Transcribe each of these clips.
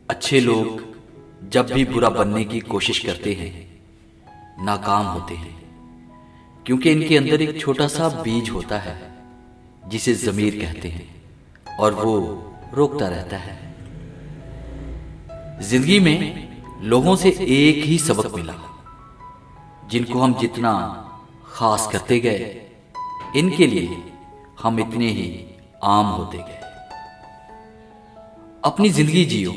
अच्छे लोग जब भी बुरा बनने की कोशिश करते हैं नाकाम होते हैं, क्योंकि इनके अंदर एक छोटा सा बीज होता है जिसे ज़मीर कहते हैं और वो रोकता रहता है। जिंदगी में लोगों से एक ही सबक मिला, जिनको हम जितना खास करते गए इनके लिए हम इतने ही आम होते गए। अपनी जिंदगी जियो,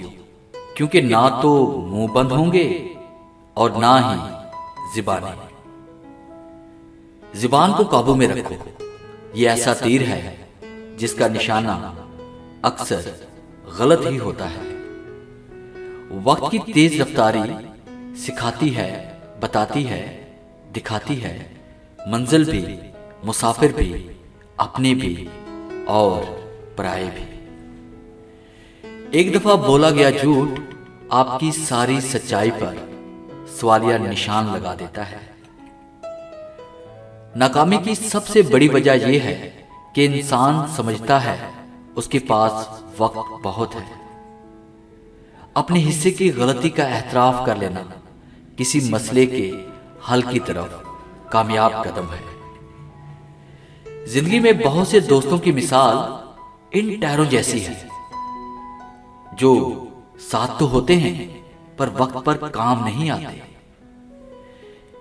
क्योंकि ना तो मुंह बंद होंगे और ना ही ज़ुबानें। ज़ुबान को काबू में रखो, ये ऐसा तीर है जिसका निशाना अक्सर गलत ही होता है। वक्त की तेज रफ्तारी सिखाती है, बताती है, दिखाती है मंजिल भी, मुसाफिर भी, अपने भी और पराए भी। एक दफा बोला गया झूठ आपकी सारी सच्चाई पर सवालिया निशान लगा देता है। नाकामी की सबसे बड़ी वजह यह है कि इंसान समझता है उसके पास वक्त बहुत है। अपने हिस्से की गलती का एहतराफ कर लेना किसी मसले के हल की तरफ कामयाब कदम है। जिंदगी में बहुत से दोस्तों की मिसाल इन टायरों जैसी है जो साथ तो होते हैं पर वक्त पर काम नहीं आते।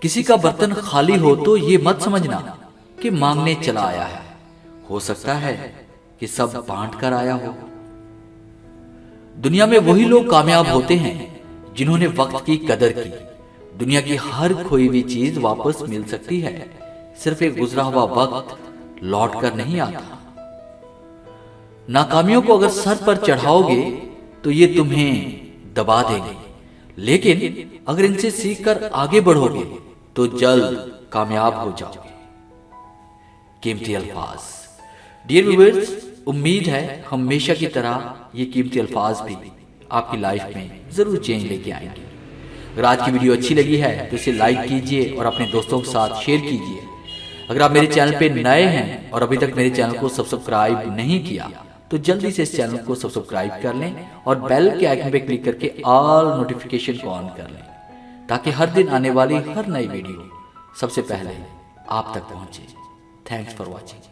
किसी का बर्तन खाली हो तो ये मत समझना कि मांगने चला आया है, हो सकता है कि सब बांट कर आया हो। दुनिया में वही लोग कामयाब होते हैं जिन्होंने वक्त की कदर की। दुनिया की हर खोई हुई चीज वापस मिल सकती है, सिर्फ एक गुजरा हुआ वक्त लौट कर नहीं आता। नाकामियों को अगर सर पर चढ़ाओगे तो ये तुम्हें दबा देंगे, लेकिन अगर इनसे सीखकर आगे बढ़ोगे तो जल्द कामयाब हो जाओगे। कीमती अल्फाज। डियर व्यूअर्स, उम्मीद है हमेशा की तरह ये कीमती अल्फाज भी आपकी लाइफ में जरूर चेंज लेके आएंगे। अगर आज की वीडियो अच्छी लगी है तो इसे लाइक कीजिए और अपने दोस्तों के साथ शेयर कीजिए। अगर आप मेरे चैनल पे नए हैं और अभी तक मेरे चैनल को सब्सक्राइब नहीं किया तो जल्दी से इस चैनल को सब्सक्राइब कर लें और बेल के आइकन पे क्लिक करके ऑल नोटिफिकेशन को ऑन कर लें, ताकि हर दिन आने वाली हर नई वीडियो सबसे पहले आप तक पहुंचे। Thanks for watching.